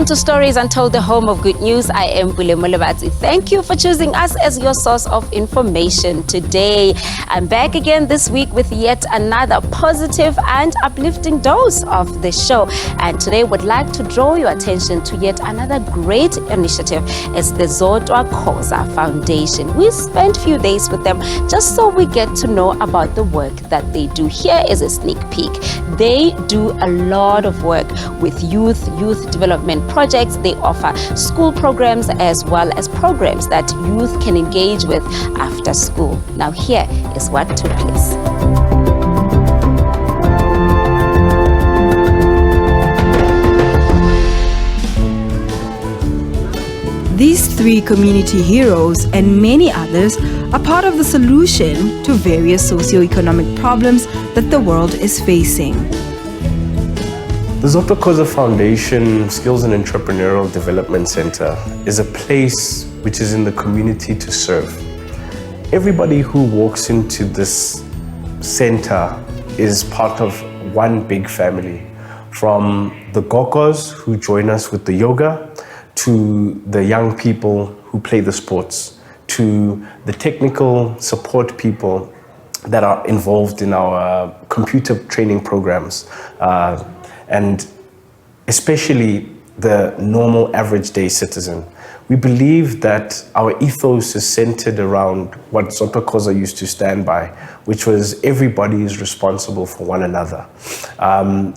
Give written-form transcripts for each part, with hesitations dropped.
Welcome to Stories Untold, the home of good news. I am Bule Molebati. Thank you for choosing us as your source of information today. I'm back again this week with yet another positive and uplifting dose of the show. And today would like to draw your attention to yet another great initiative. It's the Zodwa Khoza Foundation. We spent a few days with them just so we get to know about the work that they do. Here is a sneak peek. They do a lot of work with youth development projects. They offer school programs as well as programs that youth can engage with after school. Now here is what took place. These three community heroes and many others are part of the solution to various socio-economic problems that the world is facing. The Zodwa Khoza Foundation Skills and Entrepreneurial Development Center is a place which is in the community to serve. Everybody who walks into this center is part of one big family, from the gogos who join us with the yoga, to the young people who play the sports, to the technical support people that are involved in our computer training programs, and especially the normal average day citizen. We believe that our ethos is centered around what Zodwa Khoza used to stand by, which was everybody is responsible for one another.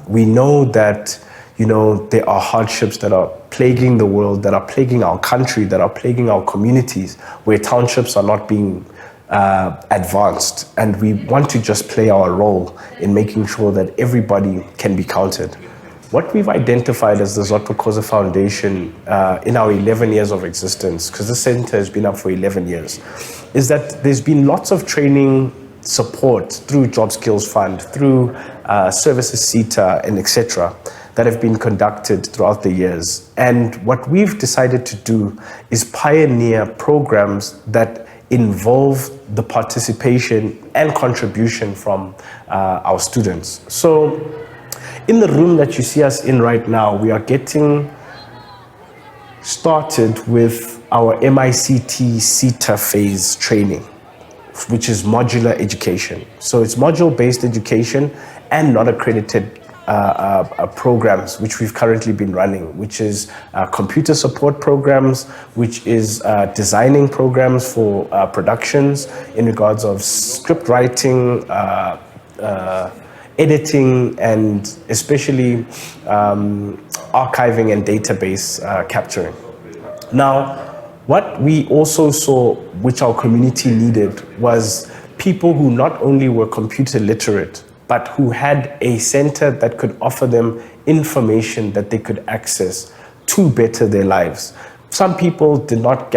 We know that there are hardships that are plaguing the world, that are plaguing our country, that are plaguing our communities, where townships are not being advanced. And we want to just play our role in making sure that everybody can be counted. What we've identified as the Zodwa Khoza Foundation in our 11 years of existence, because the center has been up for 11 years, is that there's been lots of training support through Job Skills Fund, through Services CETA, and etc., that have been conducted throughout the years. And what we've decided to do is pioneer programs that involve the participation and contribution from our students. So in the room that you see us in right now, we are getting started with our MICT CETA phase training, which is modular education. So it's module-based education and non-accredited programs which we've currently been running, which is computer support programs, which is designing programs for productions in regards of script writing, editing, and especially archiving and database capturing. Now, what we also saw, which our community needed, was people who not only were computer literate, but who had a center that could offer them information that they could access to better their lives. Some people did not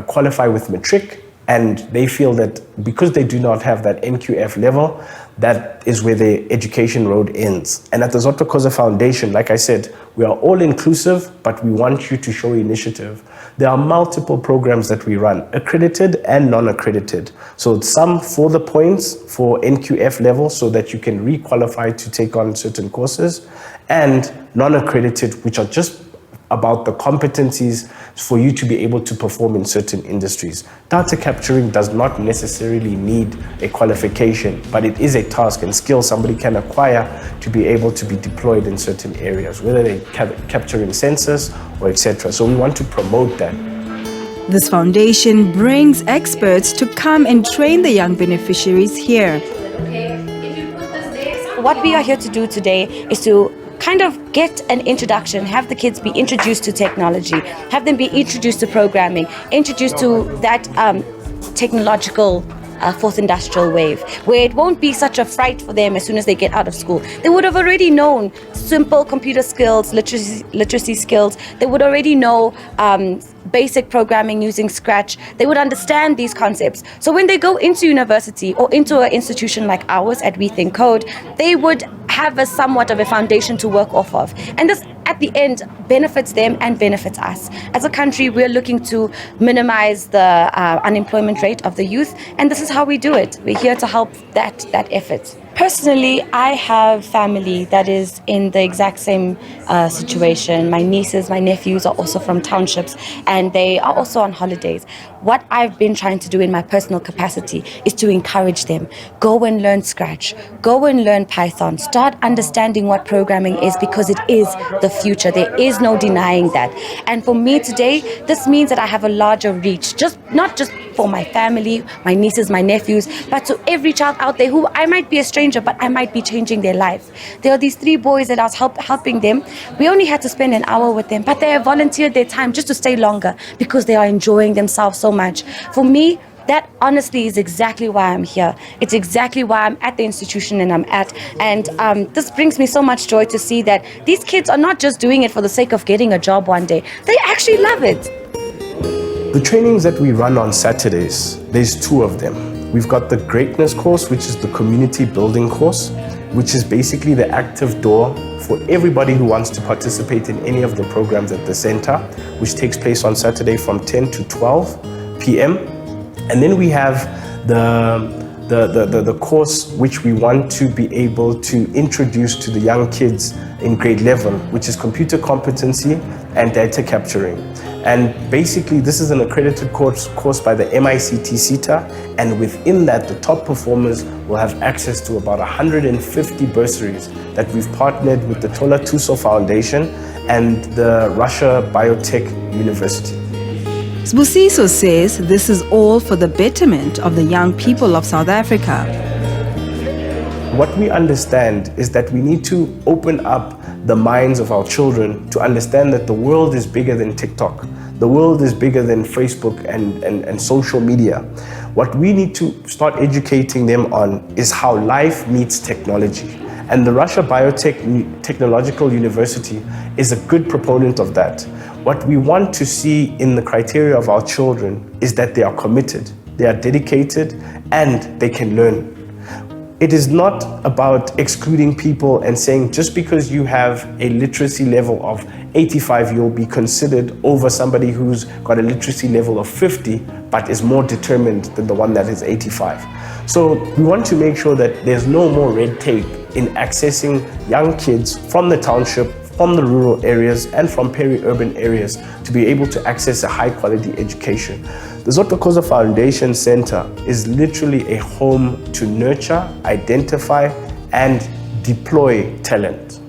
qualify with matric, and they feel that because they do not have that NQF level, that is where their education road ends. And at the Zodwa Khoza Foundation, like I said, we are all inclusive, but we want you to show initiative. There are multiple programs that we run, accredited and non-accredited. So some for the points for NQF level so that you can re-qualify to take on certain courses, and non-accredited, which are just about the competencies for you to be able to perform in certain industries. Data capturing does not necessarily need a qualification, but it is a task and skill somebody can acquire to be able to be deployed in certain areas, whether they capture in census or etc. So we want to promote that. This foundation brings experts to come and train the young beneficiaries here. What we are here to do today is to kind of get an introduction, have the kids be introduced to technology, have them be introduced to programming, introduced to that technological fourth industrial wave, where it won't be such a fright for them as soon as they get out of school. They would have already known simple computer skills, literacy skills. They would already know basic programming using Scratch. They would understand these concepts. So when they go into university or into an institution like ours at We Think Code, they would have a somewhat of a foundation to work off of. And this, at the end, benefits them and benefits us. As a country, we're looking to minimize the unemployment rate of the youth, and this is how we do it. We're here to help that effort. Personally, I have family that is in the exact same situation. My nieces, my nephews are also from townships, and they are also on holidays. What I've been trying to do in my personal capacity is to encourage them. Go and learn Scratch. Go and learn Python. Start understanding what programming is, because it is the future. There is no denying that. And for me today, this means that I have a larger reach, not just for my family, my nieces, my nephews, but to every child out there who I might be a stranger, but I might be changing their life. There are these 3 boys that I was helping them. We only had to spend an hour with them, but they have volunteered their time just to stay longer because they are enjoying themselves so much. For me, that honestly is exactly why I'm here. It's exactly why I'm at the institution and I'm at. And this brings me so much joy to see that these kids are not just doing it for the sake of getting a job one day. They actually love it. The trainings that we run on Saturdays, there's 2 of them. We've got the Greatness course, which is the community building course, which is basically the active door for everybody who wants to participate in any of the programs at the center, which takes place on Saturday from 10 to 12 p.m. And then we have the course which we want to be able to introduce to the young kids in grade 11, which is computer competency and data capturing. And basically, this is an accredited course by the MICT CETA, and within that, the top performers will have access to about 150 bursaries that we've partnered with the Tola Tuso Foundation and the Russia Biotech University. Sbusiso says this is all for the betterment of the young people of South Africa. What we understand is that we need to open up the minds of our children to understand that the world is bigger than TikTok. The world is bigger than Facebook and social media. What we need to start educating them on is how life meets technology. And the Russia Biotech Technological University is a good proponent of that. What we want to see in the criteria of our children is that they are committed, they are dedicated, and they can learn. It is not about excluding people and saying just because you have a literacy level of 85, you'll be considered over somebody who's got a literacy level of 50, but is more determined than the one that is 85. So we want to make sure that there's no more red tape in accessing young kids from the township, from the rural areas, and from peri-urban areas to be able to access a high-quality education. The Zotwakoza Foundation Center is literally a home to nurture, identify, and deploy talent.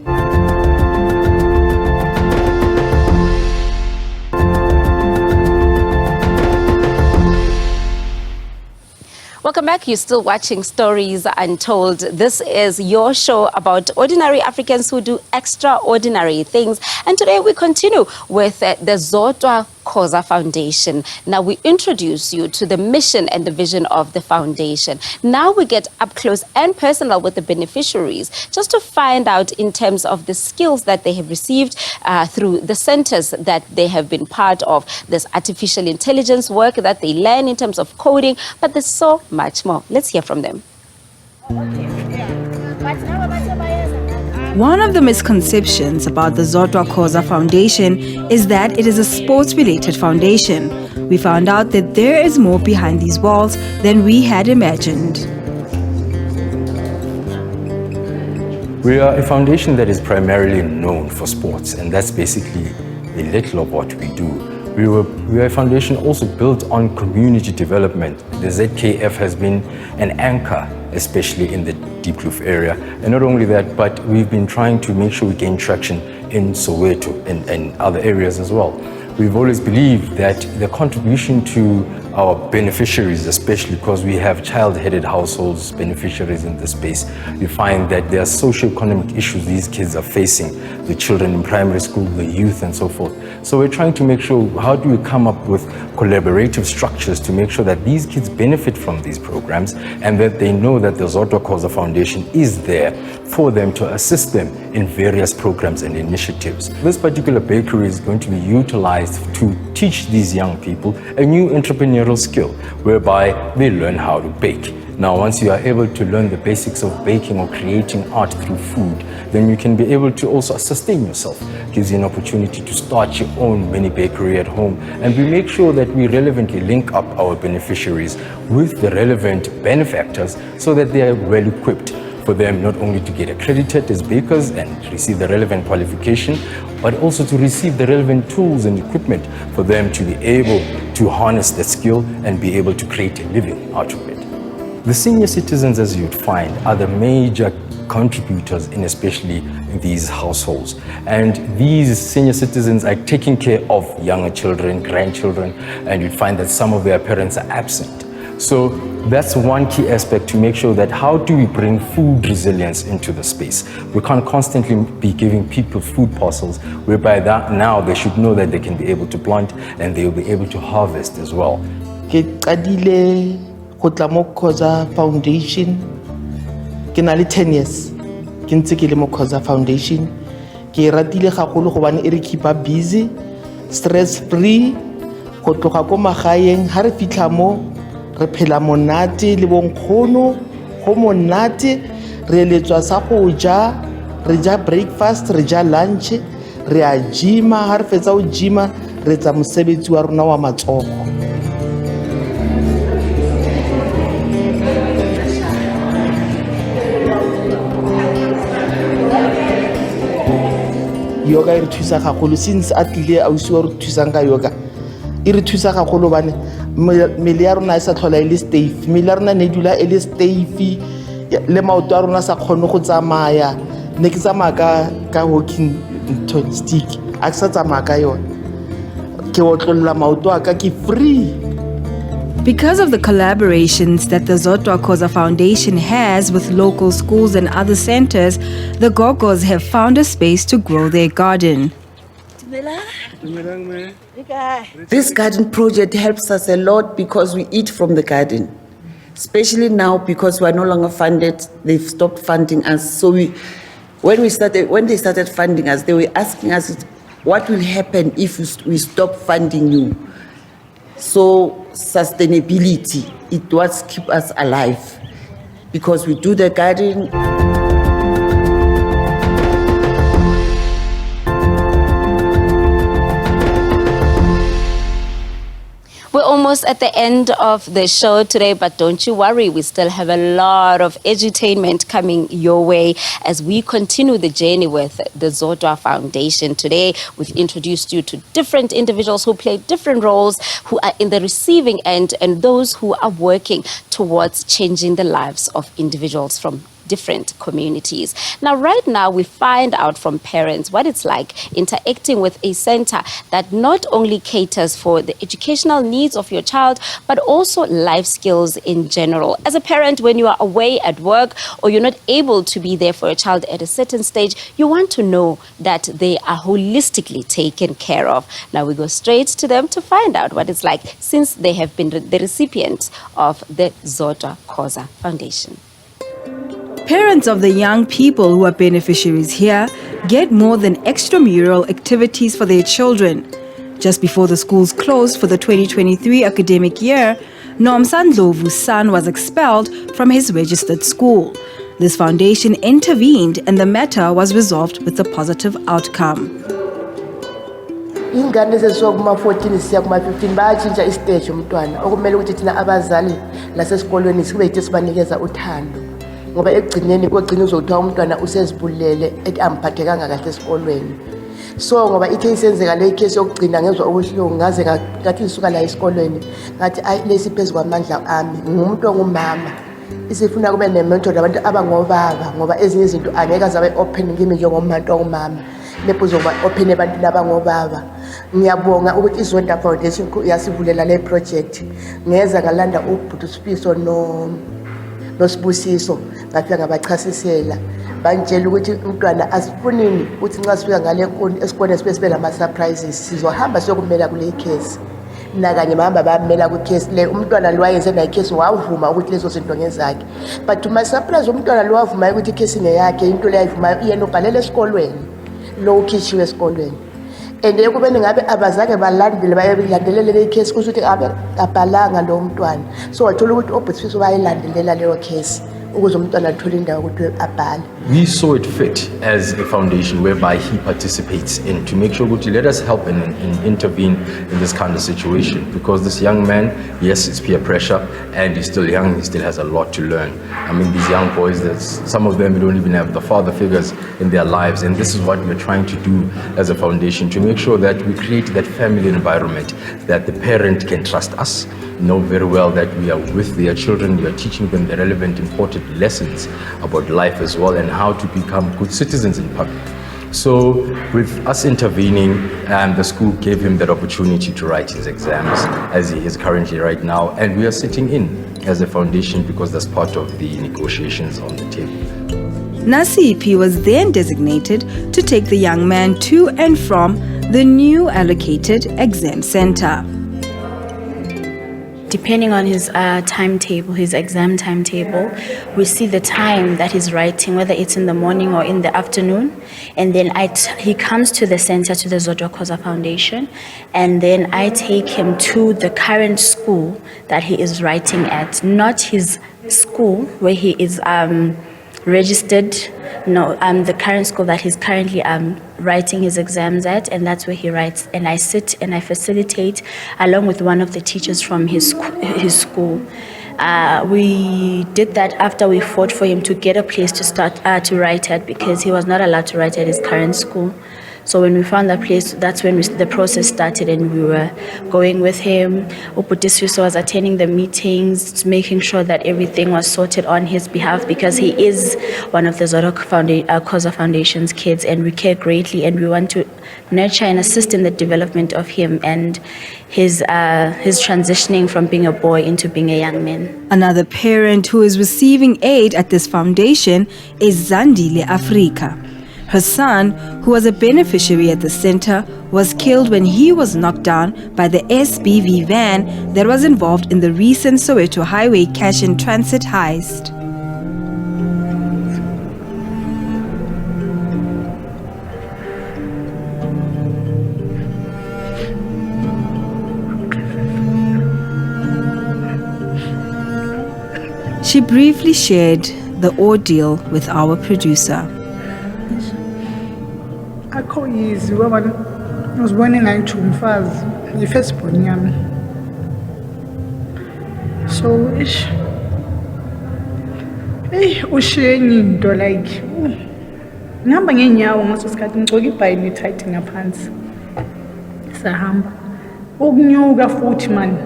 Welcome back. You're still watching Stories Untold. This is your show about ordinary Africans who do extraordinary things. And today we continue with the Zotwakoza Foundation. Now we introduce you to the mission and the vision of the foundation. Now we get up close and personal with the beneficiaries just to find out in terms of the skills that they have received through the centers that they have been part of. There's artificial intelligence work that they learn in terms of coding, but there's so much more. Let's hear from them. One of the misconceptions about the Zotwakoza Foundation is that it is a sports-related foundation. We found out that there is more behind these walls than we had imagined. We are a foundation that is primarily known for sports, and that's basically a little of what we do. We are a foundation also built on community development. The ZKF has been an anchor, especially in the Deep Kloof area. And not only that, but we've been trying to make sure we gain traction in Soweto and other areas as well. We've always believed that the contribution to our beneficiaries, especially because we have child-headed households, beneficiaries in this space, we find that there are socioeconomic issues these kids are facing, the children in primary school, the youth and so forth. So we're trying to make sure, how do we come up with collaborative structures to make sure that these kids benefit from these programs and that they know that the Zotwakoza Foundation is there for them to assist them in various programs and initiatives. This particular bakery is going to be utilized to teach these young people a new entrepreneurial skill whereby they learn how to bake. Now, once you are able to learn the basics of baking or creating art through food, then you can be able to also sustain yourself. It gives you an opportunity to start your own mini bakery at home. And we make sure that we relevantly link up our beneficiaries with the relevant benefactors so that they are well equipped for them not only to get accredited as bakers and receive the relevant qualification, but also to receive the relevant tools and equipment for them to be able to harness the skill and be able to create a living out of it. The senior citizens, as you'd find, are the major contributors in especially in these households. And these senior citizens are taking care of younger children, grandchildren, and you'd find that some of their parents are absent. So that's one key aspect to make sure that how do we bring food resilience into the space? We can't constantly be giving people food parcels whereby that now they should know that they can be able to plant and they will be able to harvest as well. Koza Foundation ke na le 10 years ke ntse ke le mo Koza Foundation ke ratile gagolo go bana e re keep busy stress free go tloga ko magaeng ha re fitla mo re phela monate le bonkgono go monate re letswa sa go ja re ja breakfast re ja lunch re a gyma ha re fetsa go gyma re tsa mosebetsi wa rona wa matsogo. Yoga iri thusa gagolo since a tlile a usiwa re thusang ka yoga iri thusa gagolo bane mmele ya rona e sa tlhola e le stiff mmele ya rona ne dula e le stiff le maoto a rona sa kgone go tsamaya ne ke tsamaya ka walking stick a ke sa tsamaya ka yona ke otlolla maoto a ka ke free. Because of the collaborations that the Zodwa Khoza Foundation has with local schools and other centers, the Gogos have found a space to grow their garden. This garden project helps us a lot because we eat from the garden. Especially now because we are no longer funded, they've stopped funding us. So when they started funding us, they were asking us, what will happen if we stop funding you? So sustainability, it was keep us alive because we do the garden. We're almost at the end of the show today, but don't you worry, we still have a lot of edutainment coming your way as we continue the journey with the Zodwa Foundation. Today, we've introduced you to different individuals who play different roles, who are in the receiving end, and those who are working towards changing the lives of individuals from different communities. Now, right now, we find out from parents what it's like interacting with a center that not only caters for the educational needs of your child, but also life skills in general. As a parent, when you are away at work or you're not able to be there for a child at a certain stage, you want to know that they are holistically taken care of. Now, we go straight to them to find out what it's like since they have been the recipients of the Zodwa Khoza Foundation. Parents of the young people who are beneficiaries here get more than extramural activities for their children. Just before the schools closed for the 2023 academic year, Nomsan Dlovu's son was expelled from his registered school. This foundation intervened and the matter was resolved with a positive outcome. Ingane sesokuma 14 siya kuma 15 bayatshintsha istage umntwana okumele ukuthi thina abazali lasesikolweni sibe yithi sibanikeza uthando ngoba egcineni kogcina uzothiwa umntwana usezibulele ethi amphathekanga kahle esikolweni. So ngoba icase yenzeka le case yokugcina ngezwe obuhlungu ngaze ngathi ngisuka la esikolweni ngathi lesi phezulu kwamandla ami ngumuntu ongumama isifuna kube nementor abantu abangobaba ngoba ezinye izinto angeke zabe open kimi njengomuntu ongumama lepho zoba open abantu labangobaba. Ngiyabonga ukuthi iZodwa Foundation yasivulela le project ngeza ngalanda ubhuti Sifiso noSibusiso ngafika ngabachasisela banjela ukuthi umntwana asifunini uthi nxa sifika ngale esikoleni sibe lama surprises sizohamba siyokumela kule case nakanye bahamba bamela ku case le umntwana lo wayenze na case wavuma ukuthi lezo zinto ngezakhe but uma surprise umntwana lo wavuma ukuthi case ngeyakhe into le ayivuma yena uqalela esikolweni lo ukhishiwe esikolweni and ekubeni ngabe abazake balandile bayabilandelela le case kusuthi abe abhalanga lo mntwana so wathola ukuthi obhuti bayilandelela leyo case ukuze umntwana athole indawo ukuthi abhale. We saw it fit as a foundation whereby he participates in to make sure that let us help and intervene in this kind of situation, because this young man, yes, it's peer pressure and he's still young, he still has a lot to learn. I mean, these young boys, some of them don't even have the father figures in their lives, and this is what we're trying to do as a foundation, to make sure that we create that family environment that the parent can trust us, know very well that we are with their children, we are teaching them the relevant, important lessons about life as well and how to become good citizens in public. So with us intervening, the school gave him that opportunity to write his exams as he is currently right now, and we are sitting in as a foundation because that's part of the negotiations on the table. Nasipi was then designated to take the young man to and from the new allocated exam center. Depending on his timetable, his exam timetable, we see the time that he's writing, whether it's in the morning or in the afternoon. And then he comes to the center, to the Zodwa Khoza Foundation, and then I take him to the current school that he is writing at, not his school where he is registered. No, the current school that he's currently writing his exams at, and that's where he writes. And I sit and I facilitate along with one of the teachers from his school. We did that after we fought for him to get a place to start to write at, because he was not allowed to write at his current school. So when we found that place, that's when the process started, and we were going with him. Uputisiuso was attending the meetings, making sure that everything was sorted on his behalf, because he is one of the Zodwa Khoza Foundation's kids, and we care greatly, and we want to nurture and assist in the development of him and his transitioning from being a boy into being a young man. Another parent who is receiving aid at this foundation is Zandile Afrika. Her son, who was a beneficiary at the center, was killed when he was knocked down by the SBV van that was involved in the recent Soweto Highway cash and transit heist. She briefly shared the ordeal with our producer. Akho yizi ngoba ngizibone ngayithi umfazi i-first born yami. So ushiye enye into like ngihamba ngeenyawo ngaso sikhathi ngigcoka ibhayi tight ngaphansi. Sahamba ukunyuka futhi man.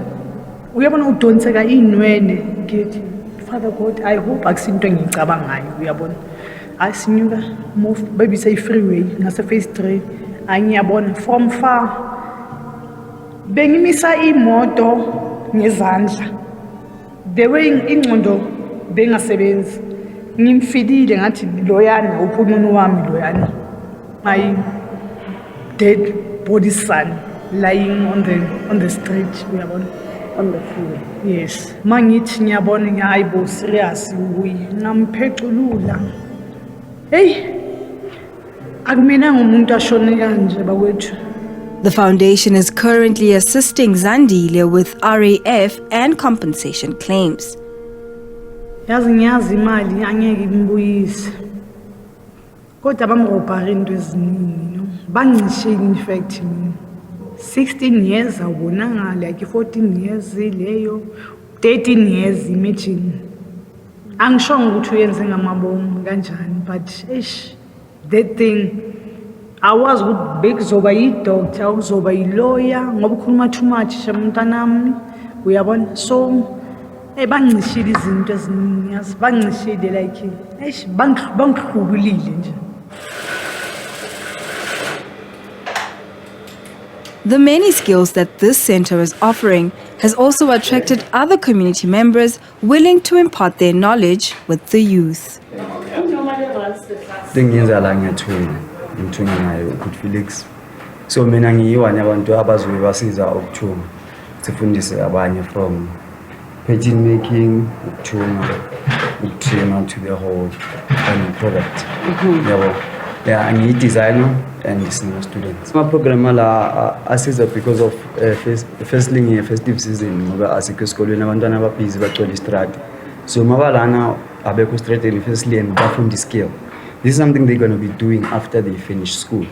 Uyabona udonseka inwene ngithi Father God, I hope akusinto engicabangayo uyabona. Asinyuka move baby say freeway ngase phase 3 angiyabona from far bengimisa imoto ngezandla the way ingcondo bengasebenzi ngimfidile ngathi loyana uphununu wami loyana my dead body son lying on the street uyabona on the floor. Yes mangithi ngiyabona ngiyayibo serious uyi ngampheculula. The foundation is currently assisting Zandile with RAF and compensation claims. Yazi ngiyazi imali angeke imbuyise. Kodwa bamrobhara into eziningi, no? Bangishile in fact mina. 16 years awubonanga like 14 years leyo, 13 years imagine. Angishongo ukuthi uyenze ngamabomu kanjani, but that thing I was good big zoba yi-doctor uzoba yi-lawyer ngoba ukhuluma too much mntanami uyabona. So bangishile izinto eziningi yazi bangishile like bangihlubulile nje. The many skills that this center is offering has also attracted other community members willing to impart their knowledge with the youth. Ngiyenzala ngithunga ngayo good Felix. So mina ngiyiwanye abantu abazobe basiza ukuthunga. Sifundise abanye from pattern making, ukuthunga to the whole product. Yabo. Yeah, I'm a designer and senior students. My program is because of festive season. Ngoba asikho esikolweni abantwana ababhizi bagcwele istradi. So mabalana abekho strategy firstly and bafundi skill. This is something they're going to be doing after they finish school.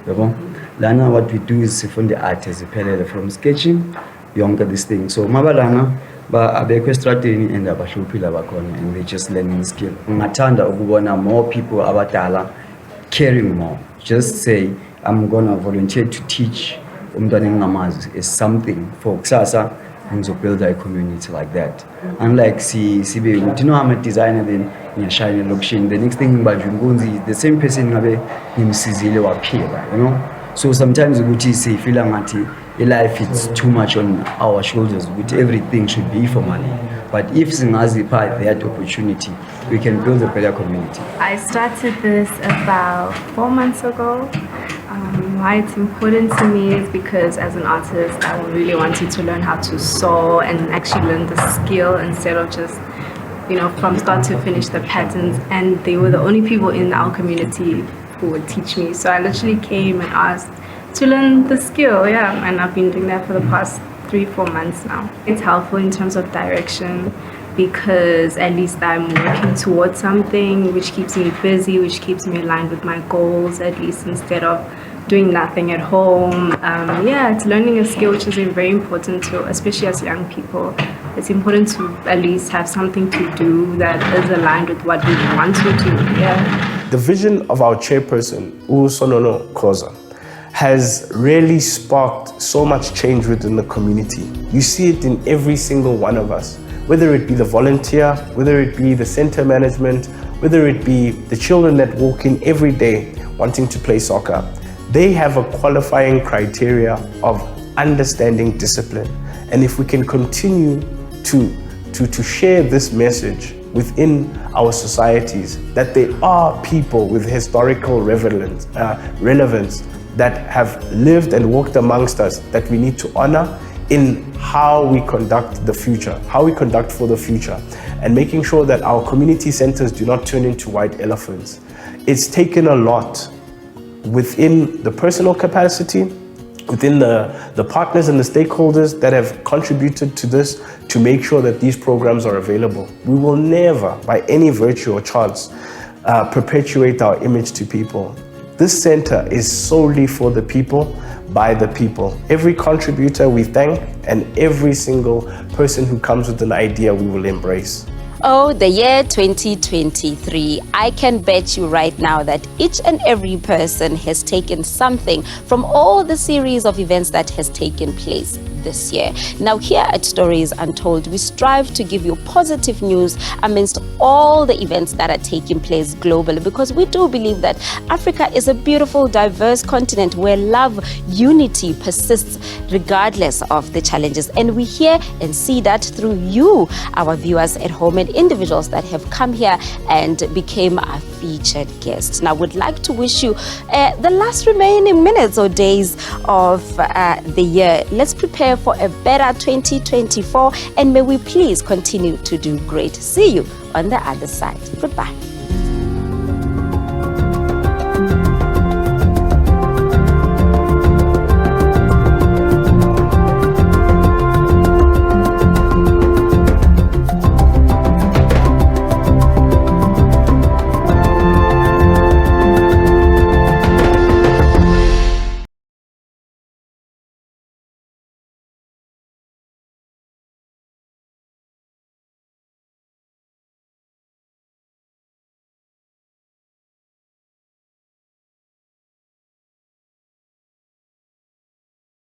Yabo? Lana, what we do is sifunde art eziphelele from sketching yonke this thing. So mabalana ba abekho strategy and abahluphila bakhona and they just learning skill. Ngingathanda ukubona more people abadala caring more. Just say I'm going to volunteer to teach umntwana engingamazi is something for kusasa build a community like that. Unlike sibe, you know, I'm a designer, then you shine a location. The next thing about Jungunzi, the same person ngabe nimsizile waphila, you know. So sometimes ukuthi say feel ngathi life it's too much on our shoulders. With everything should be for money. But if singazipha that opportunity, we can build a better community. I started this about 4 months ago. Why it's important to me is because as an artist, I really wanted to learn how to sew and actually learn the skill instead of just, you know, from start to finish the patterns. And they were the only people in our community who would teach me. So I literally came and asked to learn the skill, yeah. And I've been doing that for the past 3-4 months now. It's helpful in terms of direction because at least I'm working towards something which keeps me busy, which keeps me aligned with my goals, at least instead of doing nothing at home. Yeah, it's learning a skill which is very important to, especially as young people. It's important to at least have something to do that is aligned with what we want to do, yeah. The vision of our chairperson, Sonono Khoza, has really sparked so much change within the community. You see it in every single one of us, whether it be the volunteer, whether it be the center management, whether it be the children that walk in every day wanting to play soccer. They have a qualifying criteria of understanding discipline. And if we can continue to share this message within our societies, that there are people with historical relevance that have lived and walked amongst us that we need to honor in how we conduct the future, how we conduct for the future, and making sure that our community centers do not turn into white elephants. It's taken a lot within the personal capacity, within the partners and the stakeholders that have contributed to this to make sure that these programs are available. We will never, by any virtue or chance, perpetuate our image to people. This center is solely for the people, by the people. Every contributor we thank, and every single person who comes with an idea we will embrace. Oh, the year 2023. I can bet you right now that each and every person has taken something from all the series of events that has taken place this year. Now here at Stories Untold, we strive to give you positive news amidst all the events that are taking place globally, because we do believe that Africa is a beautiful, diverse continent where love, unity persists regardless of the challenges. And we hear and see that through you, our viewers at home, and individuals that have come here and became our featured guests. Now, I would like to wish you the last remaining minutes or days of the year. Let's prepare for a better 2024, and may we please continue to do great. See you on the other side. Goodbye.